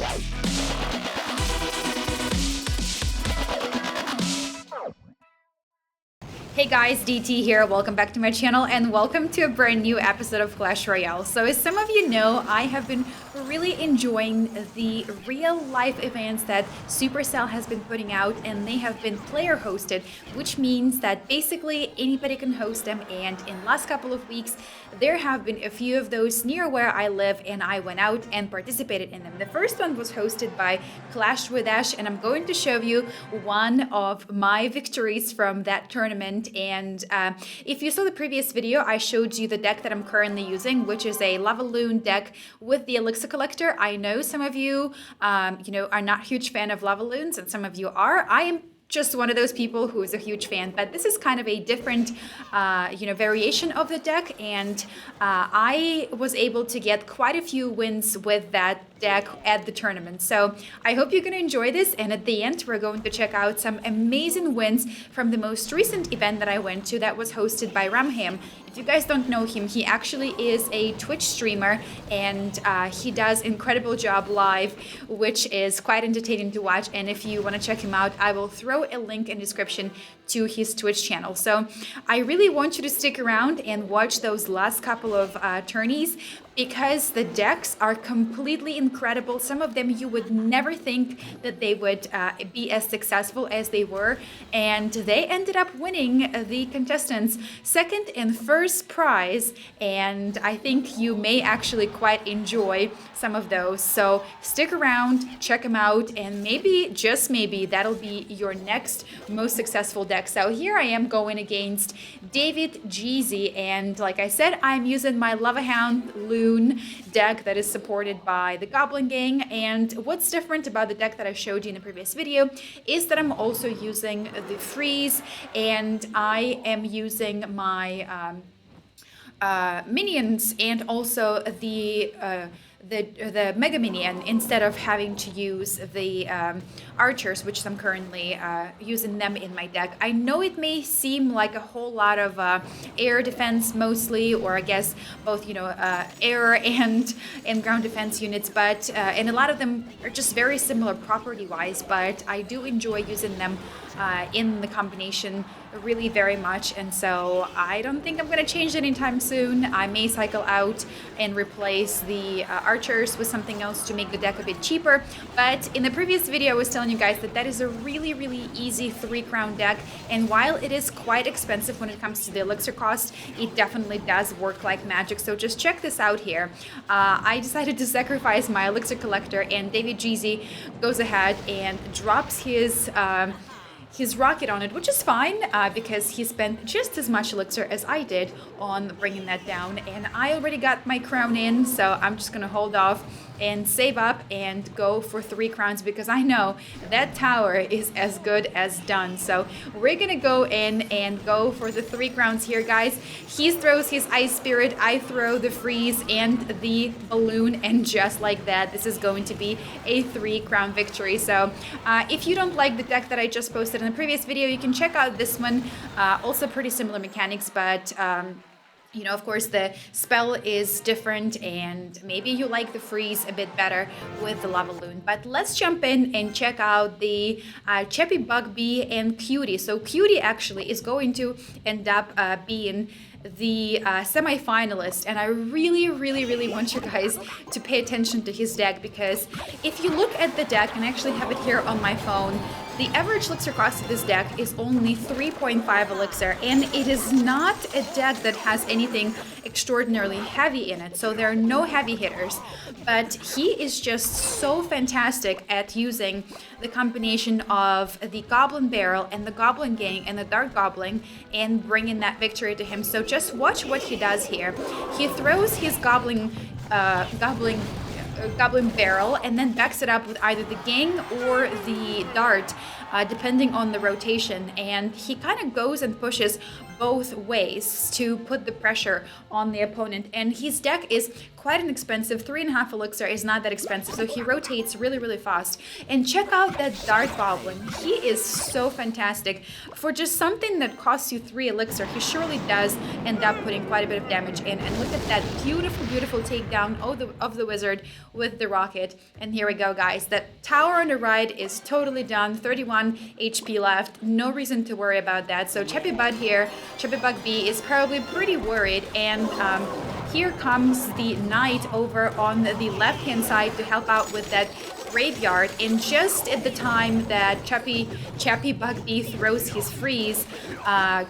Hey guys, DT here. Welcome back to my channel and welcome to a brand new episode of Clash Royale. So as some of you know, I have been really enjoying the real life events that Supercell has been putting out, and they have been player hosted, which means that basically anybody can host them. And in the last couple of weeks, there have been a few of those near where I live, and I went out and participated in them. The first one was hosted by Clash with Ash, and I'm going to show you one of my victories from that tournament. And if you saw the previous video, I showed you the deck that I'm currently using, which is a Lava Loon deck with the Elixir Collector. I know some of you, are not huge fan of Lava Loons, and some of you are. I am just one of those people who is a huge fan, but this is kind of a different, variation of the deck, and I was able to get quite a few wins with that deck at the tournament. So I hope you're going to enjoy this, and at the end we're going to check out some amazing wins from the most recent event that I went to that was hosted by Ramham. If you guys don't know him, he actually is a Twitch streamer, and he does incredible job live, which is quite entertaining to watch. And if you want to check him out, I will throw a link in the description to his Twitch channel. So I really want you to stick around and watch those last couple of tourneys, because the decks are completely incredible. Some of them you would never think that they would be as successful as they were, and they ended up winning the contestants' second and first prize, and I think you may actually quite enjoy some of those. So stick around, check them out, and maybe, just maybe, that'll be your next most successful deck. So here I am going against David Jeezy, and like I said, I'm using my Lava Hound Loon deck that is supported by the Goblin gang. And what's different about the deck that I showed you in the previous video is that I'm also using the freeze, and I am using my minions and also the Mega Minion instead of having to use the archers, which I'm currently using them in my deck. I know it may seem like a whole lot of air defense mostly, or I guess both, air and ground defense units, but and a lot of them are just very similar property-wise, but I do enjoy using them in the combination really very much, and so I don't think I'm going to change anytime soon. I may cycle out and replace the archers with something else to make the deck a bit cheaper, but in the previous video I was telling you guys that is a really, really easy 3-crown deck, and while it is quite expensive when it comes to the elixir cost, it definitely does work like magic. So just check this out here. I decided to sacrifice my elixir collector, and David Jeezy goes ahead and drops his rocket on it, which is fine because he spent just as much elixir as I did on bringing that down, and I already got my crown in, so I'm just gonna hold off and save up and go for 3 crowns, because I know that tower is as good as done. So we're gonna go in and go for the 3 crowns here, guys. He throws his ice spirit, I throw the freeze and the balloon, and just like that, this is going to be a 3-crown victory. So if you don't like the deck that I just posted in the previous video, you can check out this one. Also pretty similar mechanics, but of course, the spell is different, and maybe you like the freeze a bit better with the Lava Loon. But let's jump in and check out the Cheppy, Bugbee, and Cutie. So Cutie actually is going to end up being the semi-finalist, and I really, really, really want you guys to pay attention to his deck, because if you look at the deck, and I actually have it here on my phone, the average elixir cost of this deck is only 3.5 elixir, and it is not a deck that has anything extraordinarily heavy in it, so there are no heavy hitters, but he is just so fantastic at using the combination of the Goblin Barrel and the Goblin Gang and the Dark Goblin and bringing that victory to him. So just watch what he does here. He throws his Goblin Barrel and then backs it up with either the Gang or the Dart, depending on the rotation, and he kind of goes and pushes both ways to put the pressure on the opponent, and his deck is quite inexpensive. 3.5 elixir is not that expensive, so he rotates really, really fast. And check out that Dart Goblin. He is so fantastic. For just something that costs you 3 elixir, he surely does end up putting quite a bit of damage in. And look at that beautiful, beautiful takedown of the wizard with the rocket. And here we go, guys. That tower on the right is totally done. 31 HP left. No reason to worry about that. So Chappy Bud here, Chappy Bug B is probably pretty worried. And here comes the knight over on the left-hand side to help out with that graveyard. And just at the time that Chappy Bug B throws his freeze,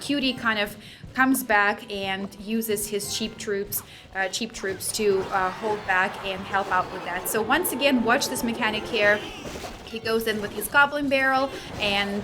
Cutie kind of comes back and uses his cheap troops to hold back and help out with that. So once again, watch this mechanic here. He goes in with his Goblin Barrel, and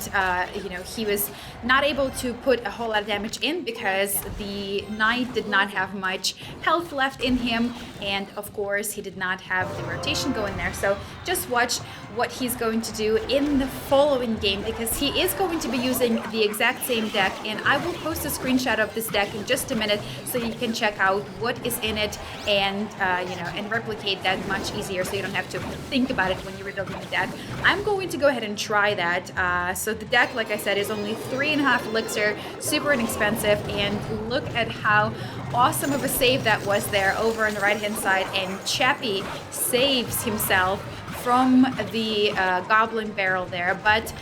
he was not able to put a whole lot of damage in because the knight did not have much health left in him, and of course he did not have the rotation going there. So just watch what he's going to do in the following game, because he is going to be using the exact same deck, and I will post a screenshot of this deck in just a minute so you can check out what is in it and and replicate that much easier, so you don't have to think about it when you're rebuilding the deck. I'm going to go ahead and try that. So the deck, like I said, is only 3.5 elixir, super inexpensive, and look at how awesome of a save that was there over on the right hand side, and Chappy saves himself from the Goblin Barrel there. But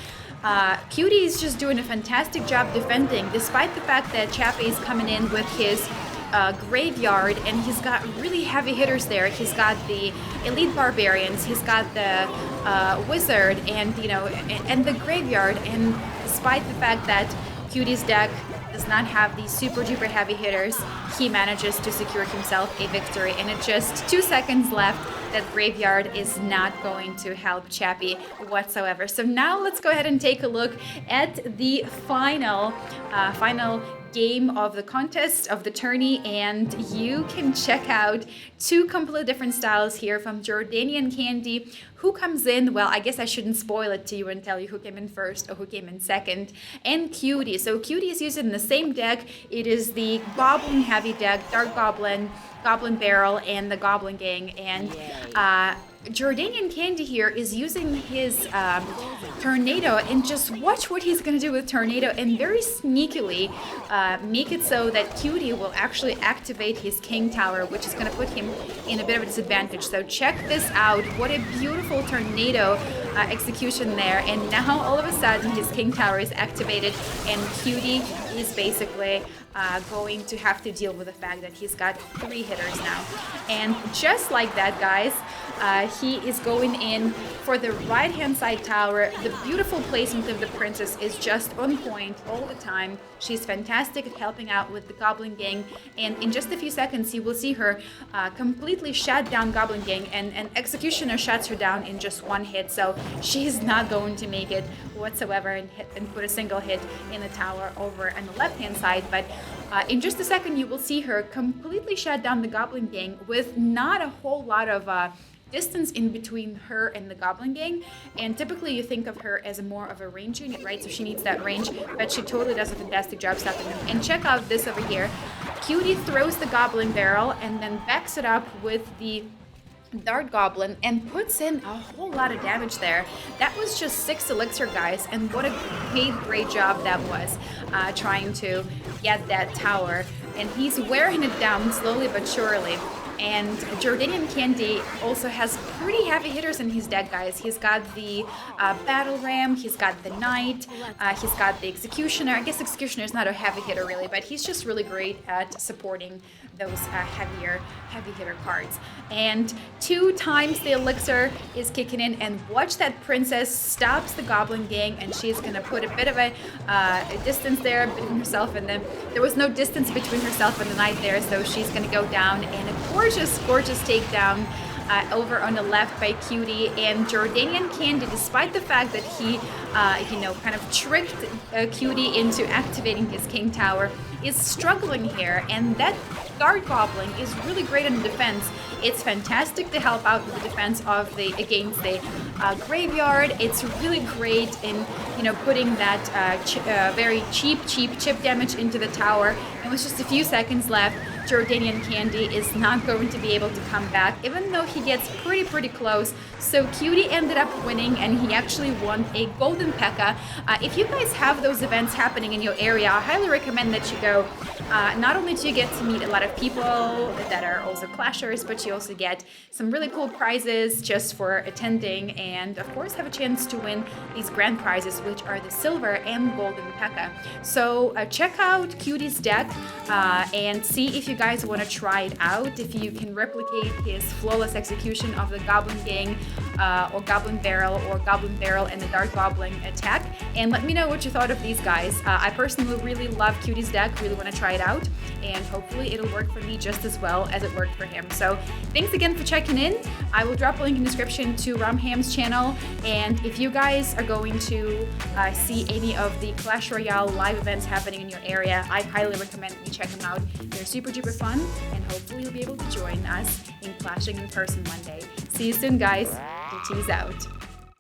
Cutie is just doing a fantastic job defending, despite the fact that Chappy is coming in with his graveyard, and he's got really heavy hitters there. He's got the elite barbarians, he's got the wizard, and and the graveyard. And despite the fact that Cutie's deck does not have these super duper heavy hitters, he manages to secure himself a victory. And at just 2 seconds left, that graveyard is not going to help Chappy whatsoever. So now let's go ahead and take a look at the final game of the contest, of the tourney, and you can check out 2 completely different styles here from Jordanian Candy. Who comes in? Well, I guess I shouldn't spoil it to you and tell you who came in first or who came in second. And Cutie. So Cutie is using the same deck. It is the Goblin heavy deck, Dark Goblin, Goblin Barrel, and the Goblin Gang. And Jordanian Candy here is using his Tornado, and just watch what he's going to do with Tornado, and very sneakily make it so that Cutie will actually activate his King Tower, which is going to put him in a bit of a disadvantage. So check this out. What a beautiful Tornado execution there. And now all of a sudden his King Tower is activated, and Cutie is basically going to have to deal with the fact that he's got 3 hitters now. And just like that, guys, he is going in for the right hand side tower. The beautiful placement of the princess is just on point all the time. She's fantastic at helping out with the Goblin Gang, and in just a few seconds you will see her completely shut down Goblin Gang, and Executioner shuts her down in just 1 hit. So she's not going to make it whatsoever and put a single hit in the tower over on the left hand side. But in just a second you will see her completely shut down the Goblin Gang with not a whole lot of distance in between her and the Goblin Gang. And typically you think of her as more of a range unit, right? So she needs that range, but she totally does a fantastic job stopping them. And check out this over here. Cutie throws the Goblin Barrel and then backs it up with the Dart Goblin and puts in a whole lot of damage there. That was just 6 elixir, guys, and what a great job that was, trying to get that tower. And he's wearing it down slowly but surely. And Jordanian Candy also has pretty heavy hitters in his deck, guys. He's got the Battle Ram, he's got the Knight, he's got the Executioner. I guess Executioner is not a heavy hitter really, but he's just really great at supporting those heavy hitter cards. And 2 times the elixir is kicking in, and watch that princess stops the Goblin Gang, and she's gonna put a bit of a distance there between herself and them. There was no distance between herself and the Knight there, so she's gonna go down, and a gorgeous takedown over on the left by Cutie. And Jordanian Candy, despite the fact that he kind of tricked Cutie into activating his King Tower, is struggling here. And that Guard Goblin is really great in the defense. It's fantastic to help out with the defense of against the graveyard. It's really great in putting that very cheap chip damage into the tower. And with just a few seconds left, Jordanian Candy is not going to be able to come back, even though he gets pretty close. So Cutie ended up winning, and he actually won a golden P.E.K.K.A. If you guys have those events happening in your area, I highly recommend that you go. Not only do you get to meet a lot of people that are also Clashers, but you also get some really cool prizes just for attending, and of course have a chance to win these grand prizes, which are the silver and golden P.E.K.K.A. So check out Cutie's deck and see if you guys want to try it out, if you can replicate his flawless execution of the Goblin Gang or Goblin Barrel and the Dark Goblin attack, and let me know what you thought of these guys. I personally really love Cutie's deck, really want to try it out, and hopefully it'll work for me just as well as it worked for him. So thanks again for checking in. I will drop a link in the description to Ramham's channel, and if you guys are going to see any of the Clash Royale live events happening in your area, I highly recommend that you check them out. They're super duper fun, and hopefully you'll be able to join us in clashing in person one day. See you soon, guys. Tease out.